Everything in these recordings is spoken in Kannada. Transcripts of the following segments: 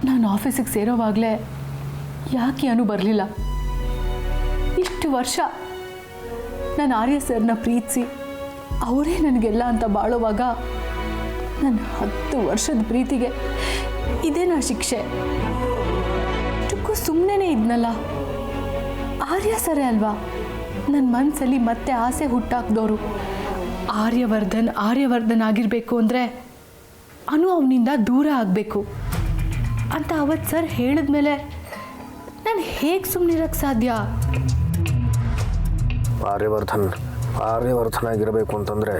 ನಾನು ಆಫೀಸಿಗೆ ಸೇರೋವಾಗಲೇ ಯಾಕೆ ಅನು ಬರಲಿಲ್ಲ? ಇಷ್ಟು ವರ್ಷ ನಾನು ಆರ್ಯ ಸರ್ನ ಪ್ರೀತಿಸಿ ಅವರೇ ನನಗೆಲ್ಲ ಅಂತ ಬಾಳುವಾಗ ನನ್ನ 10 ವರ್ಷದ ಪ್ರೀತಿಗೆ ಇದೇನಾ ಶಿಕ್ಷೆ? ಇದಕ್ಕೂ ಸುಮ್ಮನೆ ಇದ್ನಲ್ಲ. ಆರ್ಯ ಸರೇ ಅಲ್ವಾ ನನ್ನ ಮನಸ್ಸಲ್ಲಿ ಮತ್ತೆ ಆಸೆ ಹುಟ್ಟಾಕ್ದವರು. ಆರ್ಯವರ್ಧನ್ ಆಗಿರಬೇಕು ಅಂದರೆ ಅನು ಅವನಿಂದ ದೂರ ಆಗಬೇಕು ಅಂತ ಅವತ್ತು ಸರ್ ಹೇಳಿದ್ಮೇಲೆ ನಾನು ಹೇಗೆ ಸುಮ್ಮನಿರೋಕ್ಕೆ ಸಾಧ್ಯ? ಆರ್ಯವರ್ಧನ್ ಆಗಿರಬೇಕು ಅಂತಂದರೆ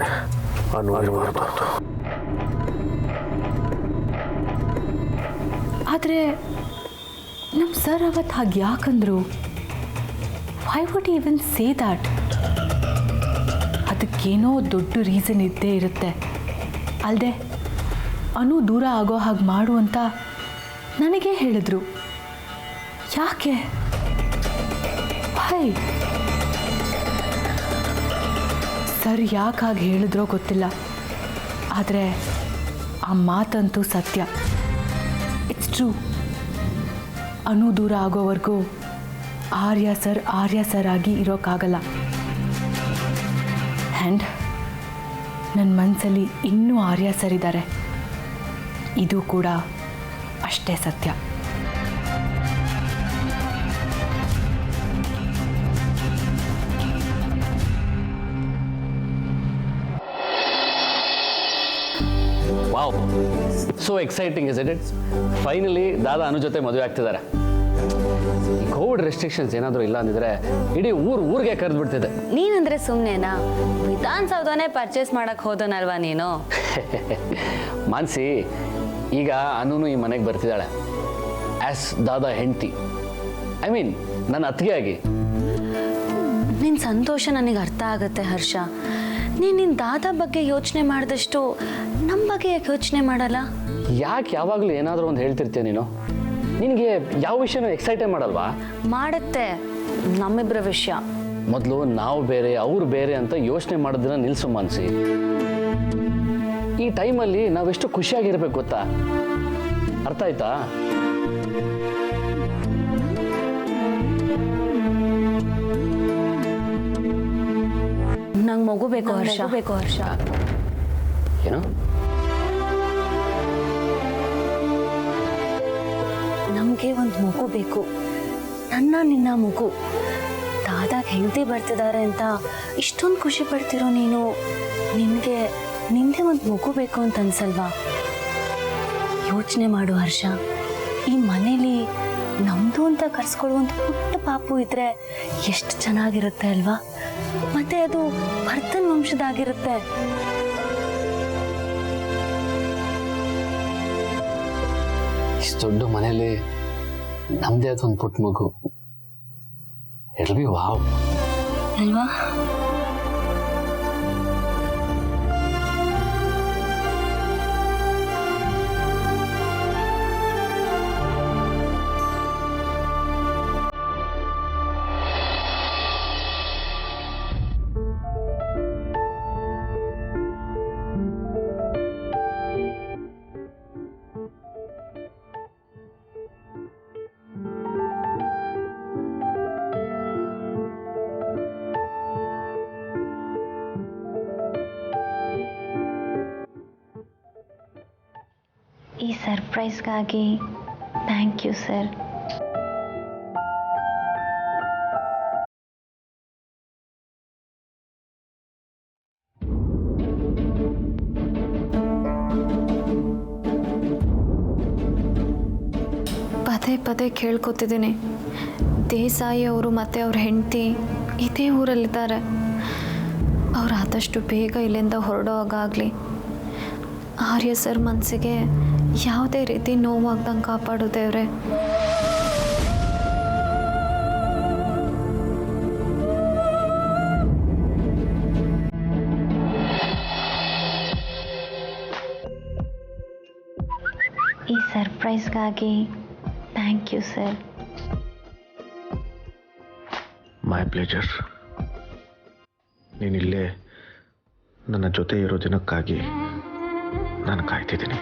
ಅನು ಇರಬಾರ್ದು. ಆದರೆ ನಮ್ಮ ಸರ್ ಅವತ್ತು ಹಾಗೆ ಯಾಕಂದ್ರು? Why would even say that? ಅದಕ್ಕೇನೋ ದೊಡ್ಡ ರೀಸನ್ ಇದ್ದೇ ಇರುತ್ತೆ ಅಲ್ಲದೆ. ಅನು ದೂರ ಆಗೋ ಹಾಗೆ ಮಾಡು ಅಂತ ನನಗೇ ಹೇಳಿದ್ರು. ಯಾಕೆ? ಹೈ ಸರ್ ಯಾಕೆ ಹಾಗೆ ಹೇಳಿದ್ರೋ ಗೊತ್ತಿಲ್ಲ, ಆದರೆ ಆ ಮಾತಂತೂ ಸತ್ಯ. It's true. ಅನು ದೂರ ಆಗೋವರೆಗೂ ಆರ್ಯ ಸರ್ ಆಗಿ ಇರೋಕ್ಕಾಗಲ್ಲ. ಆ್ಯಂಡ್ ನನ್ನ ಮನಸ್ಸಲ್ಲಿ ಇನ್ನೂ ಆರ್ಯ ಸರ್ ಇದ್ದಾರೆ, ಇದು ಕೂಡ ಅಷ್ಟೇ ಸತ್ಯ. Wow, so exciting is it? Finally ದಾದಾ ಅನು ಜೊತೆ ಮದುವೆ ಆಗ್ತಿದ್ದಾರೆ. ಕೋವಿಡ್ ರೆಸ್ಟ್ರಿಕ್ಷನ್ಸ್ ಏನಾದರೂ ಇಲ್ಲ ಅಂದಿದ್ರೆ ಇಡೀ ಊರಿಗೆ ಕರೆದು ಬಿಡ್ತಿದ್ದೆ. ನೀನಂದ್ರೆ ಸುಮ್ಮನೆನಾ? ವಿಧಾನಸೌಧನೇ ಪರ್ಚೇಸ್ ಮಾಡಕ್ಕೆ ಹೋದನಲ್ವಾ ನೀನು? ಮಾನ್ಸಿ, ಈಗ ಅನುನು ಈ ಮನೆಗೆ ಬರ್ತಿದ್ದಾಳೆ ಆ್ಯಸ್ ದಾದಾ ಹೆಂಡತಿ. ಐ ಮೀನ್ ನನ್ನ ಅತ್ತಿಗೆ ಆಗಿ. ನಿನ್ನ ಸಂತೋಷ ನನಗೆ ಅರ್ಥ ಆಗುತ್ತೆ ಹರ್ಷ. ನಿನ್ನ ದಾದಾ ಬಗ್ಗೆ ಯೋಚನೆ ಮಾಡಿದಷ್ಟು ನಮ್ಮ ಬಗ್ಗೆ ಯಾಕೆ ಯೋಚನೆ ಮಾಡಲ್ಲ? ಯಾಕೆ ಯಾವಾಗಲೂ ಏನಾದರೂ ಒಂದು ಹೇಳ್ತಿರ್ತೀಯ ನೀನು? ನಿನಗೆ ಯಾವ ವಿಷಯನೂ ಎಕ್ಸೈಟೇ ಮಾಡಲ್ವಾ? ಮಾಡುತ್ತೆ, ನಮ್ಮಿಬ್ಬರ ವಿಷಯ. ಮೊದಲು ನಾವು ಬೇರೆ ಅವ್ರು ಬೇರೆ ಅಂತ ಯೋಚನೆ ಮಾಡೋದನ್ನ ನಿಲ್ಲಿಸು ಮಾನ್ಸಿ. ಈ ಟೈಮಲ್ಲಿ ನಾವೆಷ್ಟು ಖುಷಿಯಾಗಿರ್ಬೇಕು ಗೊತ್ತಾ? ಅರ್ಥ ಆಯ್ತಾ? ನಂಗೆ ಮಗು ಬೇಕು ಹರ್ಷ. ಏನು? ನಮಗೆ ಒಂದು ಮಗು ಬೇಕು, ನಿನ್ನ ಮಗು. ದಾದಾಗ ಹೆಂಡತಿ ಬರ್ತಿದ್ದಾರೆ ಅಂತ ಇಷ್ಟೊಂದು ಖುಷಿ ಪಡ್ತಿರೋ ನೀನು, ನಿಂದೆ ಒಂದು ಮಗು ಬೇಕು ಅಂತ ಅನ್ಸಲ್ವಾ? ಯೋಚನೆ ಮಾಡು ಹರ್ಷ. ಈ ಮನೇಲಿ ನಮ್ದು ಅಂತ ಕರ್ಸ್ಕೊಳ್ಳೋ ಒಂದು ಪುಟ್ಟ ಪಾಪು ಇದ್ರೆ ಎಷ್ಟು ಚೆನ್ನಾಗಿರುತ್ತೆ ಅಲ್ವಾ? ಮತ್ತೆ ಅದು ಭರ್ತನ್ ವಂಶದಾಗಿರುತ್ತೆ. ಇಷ್ಟು ದೊಡ್ಡ ಮನೆಯಲ್ಲಿ ನಮ್ದೇ ಆದ ಒಂದು ಪುಟ್ಟ ಮಗು. ಇಟ್ ವಿಲ್ ಬಿ ವಾವ್ ಅಲ್ವಾ? ಈ ಸರ್ಪ್ರೈಸ್ಗಾಗಿ ಥ್ಯಾಂಕ್ ಯು ಸರ್. ಪದೇ ಕೇಳ್ಕೊತಿದ್ದೀನಿ. ದೇಸಾಯಿ ಅವರು ಮತ್ತು ಅವ್ರ ಹೆಂಡತಿ ಇದೇ ಊರಲ್ಲಿದ್ದಾರೆ. ಅವ್ರು ಆದಷ್ಟು ಬೇಗ ಇಲ್ಲಿಂದ ಹೊರಡೋವಾಗಲಿ. ಆರ್ಯ ಸರ್ ಮನಸ್ಸಿಗೆ ಯಾವುದೇ ರೀತಿ ನೋವಾಗ್ದಂಗೆ ಕಾಪಾಡು ದೇವ್ರೆ. ಈ ಸರ್ಪ್ರೈಸ್ಗಾಗಿ thank you sir. My pleasure. ನೀನಿಲ್ಲೇ ನನ್ನ ಜೊತೆ ಇರೋ ದಿನಕ್ಕಾಗಿ ನಾನು ಕಾಯ್ತಿದ್ದೀನಿ.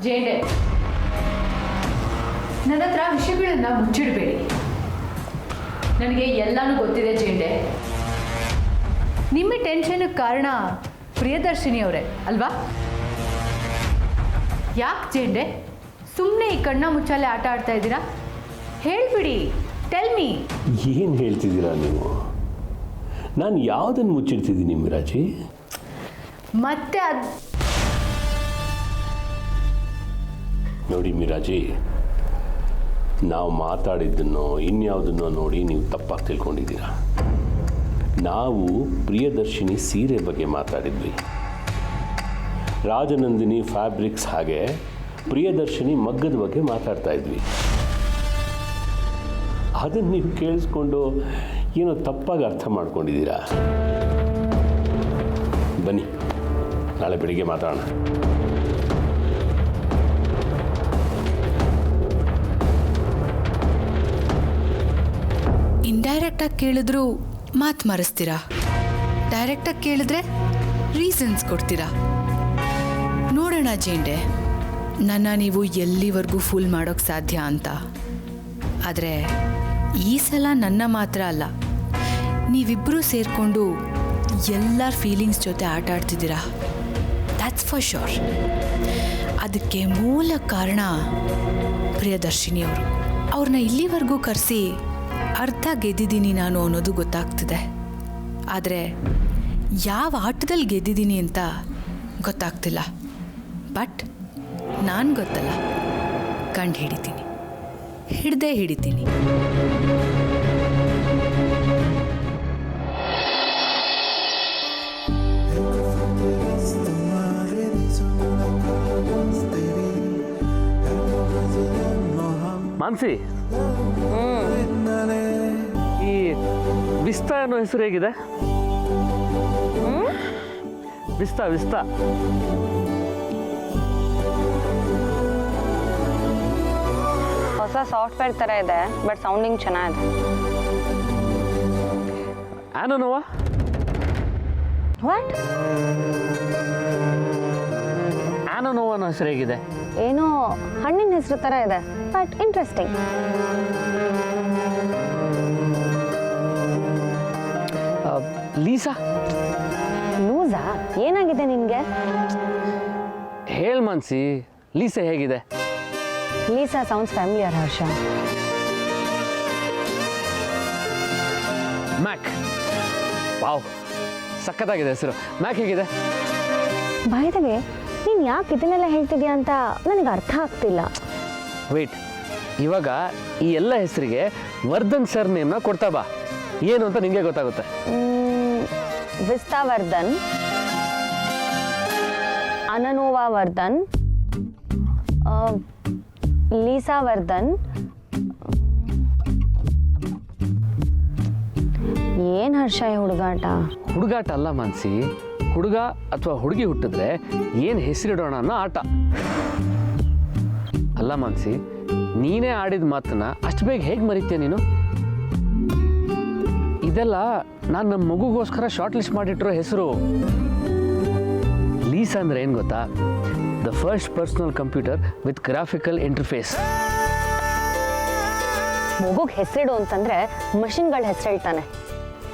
ಜೇಂಡೆ, ನನ್ನ ಹತ್ರ ವಿಷಯಗಳನ್ನ ಮುಚ್ಚಿಡಬೇಡಿ. ನನಗೆ ಎಲ್ಲನೂ ಗೊತ್ತಿದೆ ಜೇಂಡೆ. ನಿಮ್ಮ ಟೆನ್ಷನ್ಗೆ ಕಾರಣ ಪ್ರಿಯದರ್ಶಿನಿ ಅವರೇ ಅಲ್ವಾ? ಯಾಕೆ ಜೇಂಡೆ ಸುಮ್ಮನೆ ಈ ಕಣ್ಣ ಮುಚ್ಚಾಲೆ ಆಟ ಆಡ್ತಾ ಇದ್ದೀರಾ? ಹೇಳ್ಬಿಡಿ, ಟೆಲ್ ಮೀ. ಏನು ಹೇಳ್ತಿದ್ದೀರಾ ನೀವು? ನಾನು ಯಾವುದನ್ನು ಮುಚ್ಚಿಡ್ತಿದ್ದೀನಿ ಮಿರಾಜಿ? ಮತ್ತೆ ನೋಡಿ ಮಿರಾಜಿ, ನಾವು ಮಾತಾಡಿದ್ದನ್ನೋ ಇನ್ಯಾವುದನ್ನೋ ನೋಡಿ ನೀವು ತಪ್ಪಾಗಿ ತಿಳ್ಕೊಂಡಿದ್ದೀರಾ. ನಾವು ಪ್ರಿಯದರ್ಶಿನಿ ಸೀರೆ ಬಗ್ಗೆ ಮಾತಾಡಿದ್ವಿ. ರಾಜನಂದಿನಿ ಫ್ಯಾಬ್ರಿಕ್ಸ್ ಹಾಗೆ ಪ್ರಿಯದರ್ಶಿನಿ ಮಗ್ಗದ ಬಗ್ಗೆ ಮಾತಾಡ್ತಾ ಇದ್ವಿ. ಅದನ್ನು ನೀವು ಕೇಳಿಸ್ಕೊಂಡು ಏನೋ ತಪ್ಪಾಗಿ ಅರ್ಥ ಮಾಡ್ಕೊಂಡಿದ್ದೀರಾ. ಬನ್ನಿ, ನಾಳೆ ಬೆಳಿಗ್ಗೆ ಮಾತಾಡೋಣ. ಇಂಡೈರೆಕ್ಟಾಗಿ ಕೇಳಿದ್ರು ಮಾತು ಮರೆಸ್ತೀರಾ, ಡೈರೆಕ್ಟಾಗಿ ಕೇಳಿದ್ರೆ ರೀಸನ್ಸ್ ಕೊಡ್ತೀರಾ. ನೋಡೋಣ ಜೇಂಡೆ, ನನ್ನ ನೀವು ಎಲ್ಲಿವರೆಗೂ ಫುಲ್ ಮಾಡೋಕ್ಕೆ ಸಾಧ್ಯ ಅಂತ. ಆದರೆ ಈ ಸಲ ನನ್ನ ಮಾತ್ರ ಅಲ್ಲ, ನೀವಿಬ್ಬರೂ ಸೇರಿಕೊಂಡು ಎಲ್ಲರ ಫೀಲಿಂಗ್ಸ್ ಜೊತೆ ಆಟ ಆಡ್ತಿದ್ದೀರಾ. That's for sure. ಅದಕ್ಕೆ ಮೂಲ ಕಾರಣ ಪ್ರಿಯದರ್ಶಿನಿ ಅವರು. ಅವ್ರನ್ನ ಇಲ್ಲಿವರೆಗೂ ಕರೆಸಿ ಅರ್ಧ ಗೆದ್ದಿದ್ದೀನಿ ನಾನು ಅನ್ನೋದು ಗೊತ್ತಾಗ್ತಿದೆ. ಆದರೆ ಯಾವ ಆಟದಲ್ಲಿ ಗೆದ್ದಿದ್ದೀನಿ ಅಂತ ಗೊತ್ತಾಗ್ತಿಲ್ಲ. ಬಟ್ ನಾನು ಗೊತ್ತಲ್ಲ, ಕಂಡು ಹಿಡಿತೀನಿ, ಹಿಡಿತೀನಿ. ಮಾನ್ಸಿ, ಈ ವಿಸ್ತಾ ಅನ್ನೋ ಹೆಸರು ಹೇಗಿದೆ? ವಿಸ್ತಾ ಹೊಸ ಸಾಫ್ಟ್ವೇರ್ ಥರ ಇದೆ, ಬಟ್ ಸೌಂಡಿಂಗ್ ಚೆನ್ನಾಗಿದೆ. ಆನೋವಾ? ವಾಟ್? ಆನೋವಾ ಅನ್ನೋ ಹೆಸರು ಹೇಗಿದೆ? ಏನೋ ಹಣ್ಣಿನ ಹೆಸರು ಥರ ಇದೆ, ಬಟ್ ಇಂಟ್ರೆಸ್ಟಿಂಗ್. ಲೀಸಾ? ಲೂಸಾ? ಏನಾಗಿದೆ ನಿನಗೆ? ಹೇಳ್ ಮಾನ್ಸಿ, ಲೀಸಾ ಹೇಗಿದೆ? ಲೀಸಾ ಸೌಂಡ್ಸ್ ಫ್ಯಾಮಿಲಿಯರ್ ಹರ್ಷ. ಮ್ಯಾಕ್. ವಾವ್, ಸಖತ್ತಾಗಿದೆ ಹೆಸರು. ಮ್ಯಾಕ್ ಹೇಗಿದೆ? ಬೈ ದ ವೇ, ನೀನು ಯಾಕೆ ಇದನ್ನೆಲ್ಲ ಹೇಳ್ತಿದ್ಯಾ ಅಂತ ನನಗೆ ಅರ್ಥ ಆಗ್ತಿಲ್ಲ. ವೇಟ್, ಇವಾಗ ಈ ಎಲ್ಲ ಹೆಸರಿಗೆ ವರ್ಧನ್ ಸರ್ ನೇಮ್ನ ಕೊಡ್ತಾ ಬಾ, ಏನು ಅಂತ ನಿಮಗೆ ಗೊತ್ತಾಗುತ್ತೆ. ವಿಸ್ತಾ ವರ್ಧನ್, ಅನನೋವಾ ವರ್ಧನ್, ಲೀಸಾ ವರ್ಧನ್. ಏನು ಹರ್ಷ ಈ ಹುಡುಗಾಟ ಅಲ್ಲ ಮಾನ್ಸಿ, ಹುಡುಗ ಅಥವಾ ಹುಡುಗಿ ಹುಟ್ಟಿದ್ರೆ ಏನು ಹೆಸರಿಡೋಣ ಅನ್ನೋ ಆಟ. ಅಲ್ಲ ಮಾನ್ಸಿ, ನೀನೇ ಆಡಿದ ಮಾತನ್ನ ಅಷ್ಟು ಬೇಗ ಹೇಗೆ ಮರಿತೀಯ ನೀನು? ಇದೆಲ್ಲ ನಾನು ನಮ್ಮ ಮಗುಗೋಸ್ಕರ ಶಾರ್ಟ್ ಲಿಸ್ಟ್ ಮಾಡಿಟ್ಟಿರೋ ಹೆಸರು. ಲೀಸಾ ಅಂದ್ರೆ ಏನು ಗೊತ್ತಾ? The first personal computer with graphical interface. ಮಗುಗೆ ಹೆಸರಿಡು ಅಂತಂದ್ರೆ ಮಷಿನ್ಗಳ ಹೆಸರು ಹೇಳ್ತಾನೆ.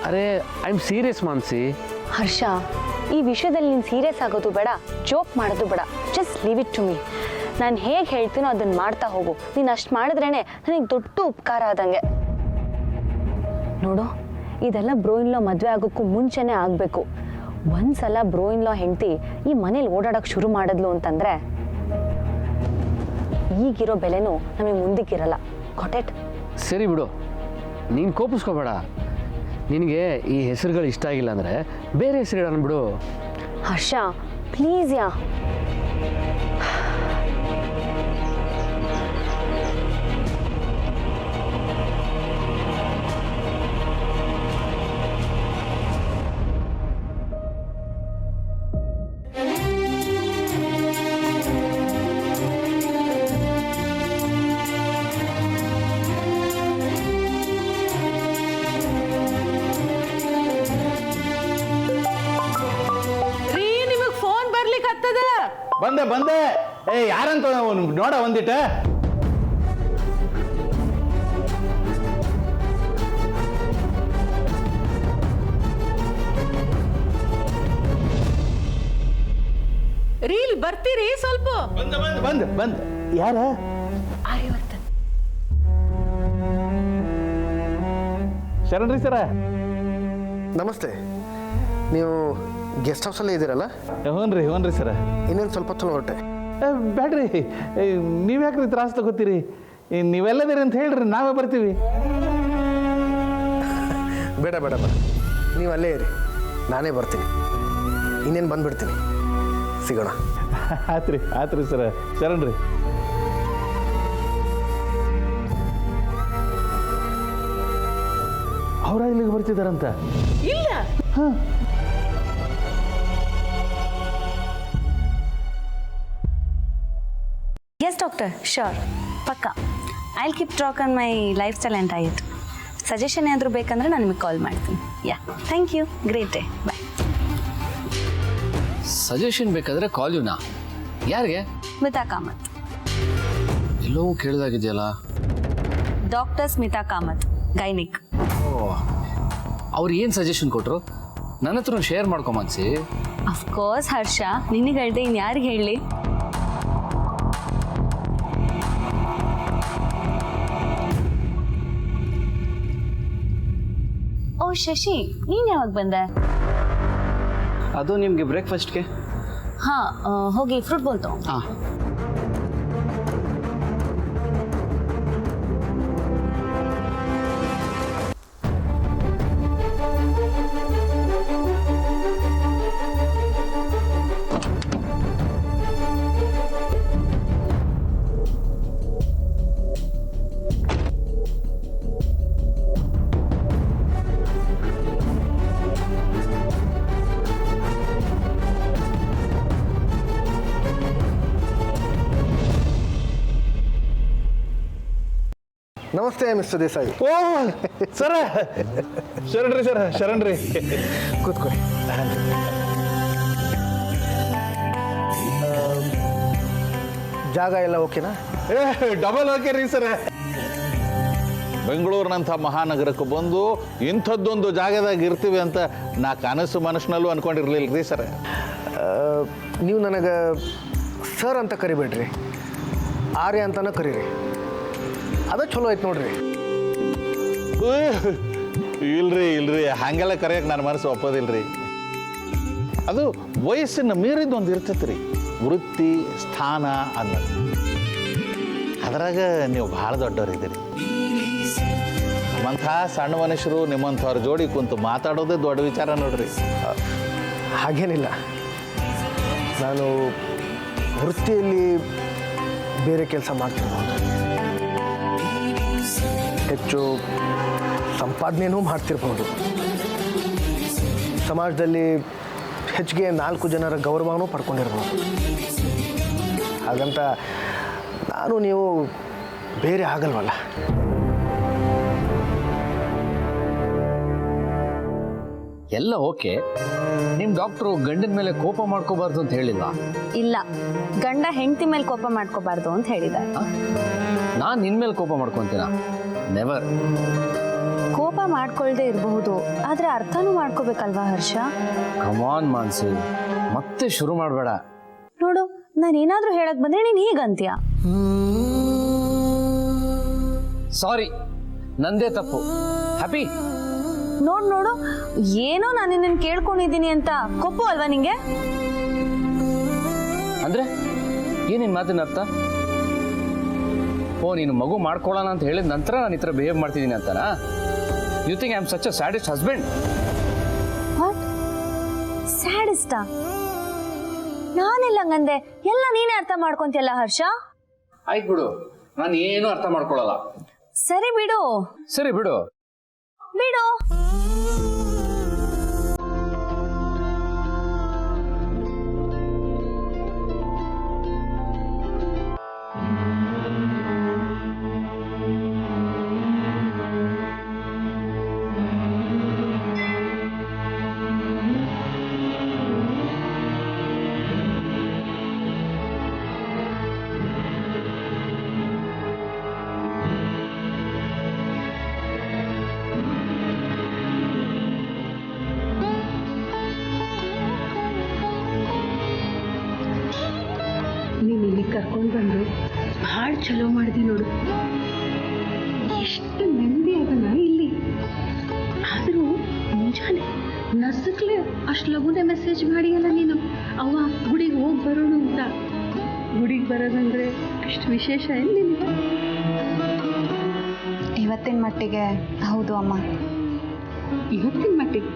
ಅರೆ, I am serious Mansi. Harsha, ಈ ವಿಷಯದಲ್ಲಿ ನೀನು ಸೀರಿಯಸ್ ಆಗೋದು ಬೇಡ, ಜೋಕ್ ಮಾಡೋದು ಬೇಡ. Just leave it to me. ನಾನು ಹೇಗೆ ಹೇಳ್ತೀನೋ ಅದನ್ನು ಮಾಡ್ತಾ ಹೋಗು. ನೀನು ಅಷ್ಟು ಮಾಡಿದ್ರೇ ನನಗೆ ದೊಡ್ಡ ಉಪಕಾರ ಆದಂಗೆ. ನೋಡು, ಇದೆಲ್ಲ ಬ್ರೋ ಇನ್ ಲಾ ಮದುವೆ ಆಗೋಕ್ಕೂ ಮುಂಚೆನೇ ಆಗಬೇಕು. ಒಂದ್ಸಲ ಬ್ರೋ ಇನ್ ಲಾ ಹೆಂಡತಿ ಈ ಮನೇಲಿ ಓಡಾಡೋಕ್ಕೆ ಶುರು ಮಾಡಿದ್ಲು ಅಂತಂದರೆ ಈಗಿರೋ ಬೆಲೆನೂ ನಮಗೆ ಮುಂದಕ್ಕಿರಲ್ಲ. ಗೊತ್ತೇಟ್? ಸರಿ ಬಿಡು, ನೀನು ಕೋಪಿಸ್ಕೋಬೇಡ. ನಿನಗೆ ಈ ಹೆಸರುಗಳು ಇಷ್ಟ ಆಗಿಲ್ಲ ಅಂದರೆ ಬೇರೆ ಹೆಸರಿಡೋಣ ಬಿಡು. ಹರ್ಷ ಪ್ಲೀಸ್ ಯಾ. ರೀ, ನಿಮಗೆ ಫೋನ್ ಬರ್ಲಿಕ್ಕೆ ಹತ್ತದ. ಬಂದೆ ಏ ಯಾರಂತ ನೋಡ ಒಂದಿಟ. ರೀಲ್ ಬರ್ತೀರಿ ಸ್ವಲ್ಪ? ಬಂದ್ ಯಾರ? ಆರ್ಯವರ್ಧನ್. ಶರಣ್ರಿ ಸರ. ನಮಸ್ತೆ, ನೀವು ಗೆಸ್ಟ್ ಹೌಸಲ್ಲೇ ಇದ್ದೀರಲ್ಲ? ಹ್ಞೂ ರೀ ಸರ. ಇನ್ನೇನು ಸ್ವಲ್ಪ ಹೊತ್ತು ಹೊರಟೆ. ಬ್ಯಾಡ್ರಿ, ನೀವು ಯಾಕ್ರಿ ತ್ರಾಸ ತಗೋತೀರಿ? ನೀವೆಲ್ಲದಿರಿ ಅಂತ ಹೇಳ್ರಿ, ನಾವೇ ಬರ್ತೀವಿ. ಬೇಡ ನೀವು ಅಲ್ಲೇ ಇರಿ, ನಾನೇ ಬರ್ತೀನಿ. ಇನ್ನೇನು ಬಂದ್ಬಿಡ್ತೀನಿ, ಸಿಗೋಣ. ಆತ್ರಿ ಸರ. ಶರಣ್ರಿ. ಅವರ ಇಲ್ಲಿಗೆ ಬರ್ತಿದಾರಂತ? ಇಲ್ಲ. ಎಸ್ ಡಾಕ್ಟರ್, ಶ್ಯೂರ್, ಪಕ್ಕಾ. I keep track on my lifestyle and diet. Suggestion ಏನಾದರೂ ಬೇಕಂದ್ರೆ ನಾನು ನಿಮಗೆ ಕಾಲ್ ಮಾಡ್ತೀನಿ. Yeah, thank you, great day, bye. Suggestion ಬೇಕಾದ್ರೆ ಕಾಲ್ ಯುನಾ. ಯಾರಿಗೆ? ಸ್ಮಿತಾ ಕಾಮತ್. ಎಲ್ಲವೂ ಕೇಳಿದಾಗಿದೆಯಲ್ಲ. Doctor Smita Kamath, gynaec. ಅವ್ರು ಏನು ಸಜೆಷನ್ ಕೊಟ್ಟರು? ನನ್ನ ಹತ್ರ ಶೇರ್ ಮಾಡ್ಕೊಂಬನ್ಸಿ. ಅಫ್ಕೋರ್ಸ್ ಹರ್ಷ, ನಿನಗೆ ಹೇಳ್ದೆ ಇನ್ನು ಯಾರಿಗೆ ಹೇಳಲಿ? ಓ ಶಶಿ, ನೀನು ಯಾವಾಗ ಬಂದೆ? ಅದು ನಿಮಗೆ ಬ್ರೇಕ್ಫಾಸ್ಟ್ಗೆ. ಹಾಂ, ಹೋಗಿ ಫ್ರೂಟ್ ಬೋಲ್ ತಗೋ. ಹಾಂ. ನಮಸ್ತೆ ಮಿಸ್ಟರ್ ದೇಸಾಯಿ. ಓ ಸರ, ಶರಣ್ರಿ. ಕೂತ್ಕೊಳ್ಳಿ. ಜಾಗ ಎಲ್ಲ ಓಕೆನಾ? ಡಬಲ್ ಓಕೆ ರೀ ಸರ. ಬೆಂಗಳೂರಿನಂಥ ಮಹಾನಗರಕ್ಕೆ ಬಂದು ಇಂಥದ್ದೊಂದು ಜಾಗದಾಗ ಇರ್ತೀವಿ ಅಂತ ನಾ ಕನಸು ಮನಸ್ಸಿನಲ್ಲೂ ಅನ್ಕೊಂಡಿರ್ಲಿಲ್ಲ ರೀ ಸರ. ನೀವು ನನಗೆ ಸರ್ ಅಂತ ಕರಿಬೇಡ್ರಿ, ಆರ್ಯ ಅಂತನ ಕರೀರಿ. ಅದ ಚಲೋ ಐತೆ ನೋಡ್ರಿ. ಇಲ್ರಿ ಹಂಗೆಲ್ಲ ಕರೆಯಕ್ಕೆ ನನ್ನ ಮನಸ್ಸು ಒಪ್ಪೋದಿಲ್ರಿ. ಅದು ವಯಸ್ಸಿನ ಮೀರಿದ್ದೊಂದು ಇರ್ತೈತೆ ರೀ, ವೃತ್ತಿ ಸ್ಥಾನ ಅನ್ನೋದು. ಅದ್ರಾಗ ನೀವು ಭಾಳ ದೊಡ್ಡವರಿದ್ದೀರಿ. ನಮ್ಮಂಥ ಸಣ್ಣ ಮನುಷ್ಯರು ನಿಮ್ಮಂಥವ್ರ ಜೋಡಿ ಕುಂತು ಮಾತಾಡೋದೇ ದೊಡ್ಡ ವಿಚಾರ ನೋಡ್ರಿ. ಹಾಗೇನಿಲ್ಲ, ನಾನು ವೃತ್ತಿಯಲ್ಲಿ ಬೇರೆ ಕೆಲಸ ಮಾಡ್ತಿರ್ಬೋದು, ಹೆಚ್ಚು ಸಂಪಾದನೆಯೂ ಮಾಡ್ತಿರ್ಬೋದು, ಸಮಾಜದಲ್ಲಿ ಹೆಚ್ಚಿಗೆ 4 ಜನರ ಗೌರವನೂ ಪಡ್ಕೊಂಡಿರ್ಬೋದು. ಹಾಗಂತ ನಾನು ನೀವು ಬೇರೆ ಆಗಲ್ವಲ್ಲ. ಎಲ್ಲ ಓಕೆ. ನಿಮ್ಮ ಡಾಕ್ಟ್ರು ಗಂಡನ ಮೇಲೆ ಕೋಪ ಮಾಡ್ಕೋಬಾರ್ದು ಅಂತ ಹೇಳಿಲ್ಲ? ಇಲ್ಲ, ಗಂಡ ಹೆಂಡತಿ ಮೇಲೆ ಕೋಪ ಮಾಡ್ಕೋಬಾರ್ದು ಅಂತ ಹೇಳಿದ್ದಾರೆ. ನಾನು ನಿನ್ನ ಮೇಲೆ ಕೋಪ ಮಾಡ್ಕೊತೀನ? ನೆವರ್. ಕೋಪ ಮಾಡ್ಕೊಳ್ದೆ ಇರಬಹುದು, ಆದ್ರೆ ಅರ್ಥನೂ ಮಾಡ್ಕೋಬೇಕಲ್ವಾ ಹರ್ಷ? ಕಮಾನ್ ಮಾನ್ಸಿ, ಮತ್ತೆ ಶುರು ಮಾಡಬೇಡ. ನೋಡು, ನಾನೇನಾದ್ರೂ ಹೇಳಕ್ ಬಂದ್ರೆ ನೀನ್ ಹೀಗಂತೀಯ. ಸಾರಿ, ನಂದೇ ತಪ್ಪು. ಹ್ಯಾಪಿ? ನೋಡು, ಏನೋ ನಾನು ನಿನ್ನ ಕೇಳ್ಕೊಂಡಿದ್ದೀನಿ ಅಂತ ಕೊಪ್ಪು ಅಲ್ವಾ ನಿಂಗೆ? ಅಂದ್ರೆ ಏನಿನ್ ಮಾತಿನ ಅರ್ಥ? ಓ, ನೀನು ಮಗು ಮಾಡ್ಕೊಳ್ಳೋಣ ಅಂತ ಹೇಳಿದ ನಂತರ ನಾನು ಈ ಥರ ಬಿಹೇವ್ ಮಾಡ್ತಿದ್ದೀನಿ ಅಂತನಾ? You think I am such a sadist husband? What? ಸ್ಯಾಡಿಸ್ಟಾ? ನಾನೆಲ್ಲ ಹಂಗಂದೆ, ಎಲ್ಲ ನೀನೇ ಅರ್ಥ ಮಾಡ್ಕೊಂತಿಯಲ್ಲ ಹರ್ಷ. ಆಯ್ತು ಬಿಡು, ನಾನು ಏನು ಅರ್ಥ ಮಾಡ್ಕೊಳ್ಳಲ್ಲ. ಸರಿ ಬಿಡು. ಸರಿ ಬಿಡು. ಬಿಡು. ಕರ್ಕೊಂಡು ಬಂದು ಭಾಳ ಚಲೋ ಮಾಡಿದೆ ನೋಡು. ಎಷ್ಟು ನೆಮ್ಮದಿ ಅದನ್ನ ಇಲ್ಲಿ. ಆದರೂ ಮುಂಜಾನೆ ನಸಕ್ಲೆ ಅಷ್ಟು ಲಗುನೆ ಮೆಸೇಜ್ ಮಾಡಿಯಲ್ಲ ನೀನು, ಅವ್ವ ಗುಡಿಗೆ ಹೋಗಿ ಬರೋಣ ಅಂತ. ಗುಡಿಗೆ ಬರೋದಂದ್ರೆ ಅಷ್ಟು ವಿಶೇಷ ಏನು ನಿನಗೆ? ಇವತ್ತಿನ ಮಟ್ಟಿಗೆ ಹೌದು ಅಮ್ಮ. ಇವತ್ತಿನ ಮಟ್ಟಿಗೆ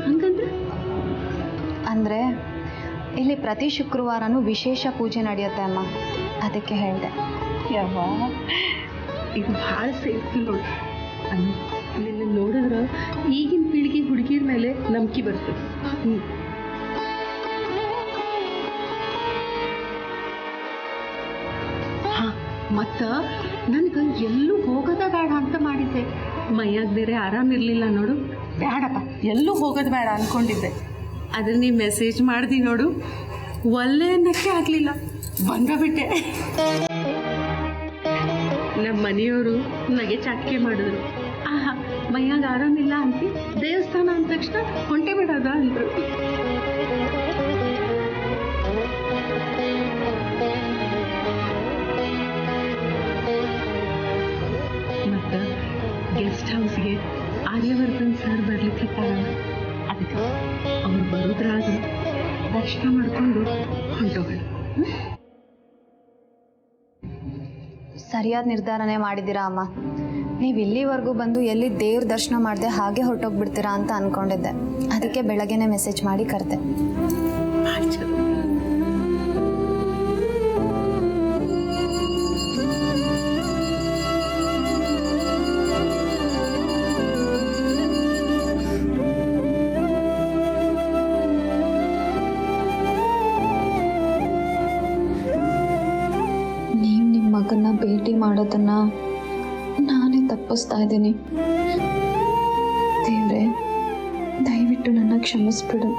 ಹಂಗಂದ್ರೆ? ಅಂದರೆ ಇಲ್ಲಿ ಪ್ರತಿ ಶುಕ್ರವಾರನೂ ವಿಶೇಷ ಪೂಜೆ ನಡೆಯುತ್ತೆ ಅಮ್ಮ, ಅದಕ್ಕೆ ಹೇಳಿದೆ. ಯವ್ವ, ಇದು ಭಾಳ ಸೇಫ್ಟಿ ನೋಡಿ. ನಿನ್ನ ನೋಡಿದ್ರೆ ಈಗಿನ ಪೀಳಿಗೆ ಹುಡುಗಿರ ಮೇಲೆ ನಂಬಿಕೆ ಬರ್ತದೆ. ಹಾಂ, ಮತ್ತು ನನಗೆ ಎಲ್ಲೂ ಹೋಗೋದ ಬೇಡ ಅಂತ ಮಾಡಿದ್ದೆ. ಮೈಯಾಗ ಬೇರೆ ಆರಾಮಿರಲಿಲ್ಲ ನೋಡು. ಬೇಡಪ್ಪ, ಎಲ್ಲೂ ಹೋಗೋದು ಬೇಡ ಅಂದ್ಕೊಂಡಿದ್ದೆ. ಆದರೆ ನೀವು ಮೆಸೇಜ್ ಮಾಡ್ದಿ ನೋಡು, ಒಳ್ಳೆ ಅನ್ನಕ್ಕೆ ಆಗಲಿಲ್ಲ, ಬಂದಬಿಟ್ಟೆ. ನಮ್ಮ ಮನೆಯವರು ನಗೆ ಚಾಟಿಕೆ ಮಾಡಿದ್ರು. ಆಹಾ, ಮೈಯಾಗ ಆರಾಮಿಲ್ಲ ಅಂತಿ, ದೇವಸ್ಥಾನ ಅಂದ ತಕ್ಷಣ ಹೊಂಟೆ ಬಿಡೋದ ಅಂದರು. ಮತ್ತು ಗೆಸ್ಟ್ ಹೌಸ್ಗೆ ಆರ್ಯವರ್ಧನ್ ಸರ್ ಬರ್ಲಿಕ್ಕೆ ಅದಕ್ಕೆ ಅವ್ರು ಬರೋದ್ರಾಗ ದರ್ಶನ ಮಾಡಿಕೊಂಡು ಹೊಂಟೋಗೋಣ. ಸರಿಯಾದ ನಿರ್ಧಾರನೇ ಮಾಡಿದ್ದೀರಾ ಅಮ್ಮ. ನೀವು ಇಲ್ಲಿವರೆಗೂ ಬಂದು ಎಲ್ಲಿ ದೇವ್ರ ದರ್ಶನ ಮಾಡದೆ ಹಾಗೆ ಹೊರಟೋಗ್ಬಿಡ್ತೀರಾ ಅಂತ ಅಂದ್ಕೊಂಡಿದ್ದೆ. ಅದಕ್ಕೆ ಬೆಳಗ್ಗೆನೇ ಮೆಸೇಜ್ ಮಾಡಿ ಕರೆದೆ. ಮಗನ್ನ ಭೇಟಿ ಮಾಡೋದನ್ನ ನಾನೇ ತಪ್ಪಿಸ್ತಾ ಇದ್ದೀನಿ. ದೇವ್ರೆ, ದಯವಿಟ್ಟು ನನ್ನ ಕ್ಷಮಿಸ್ಬಿಡು.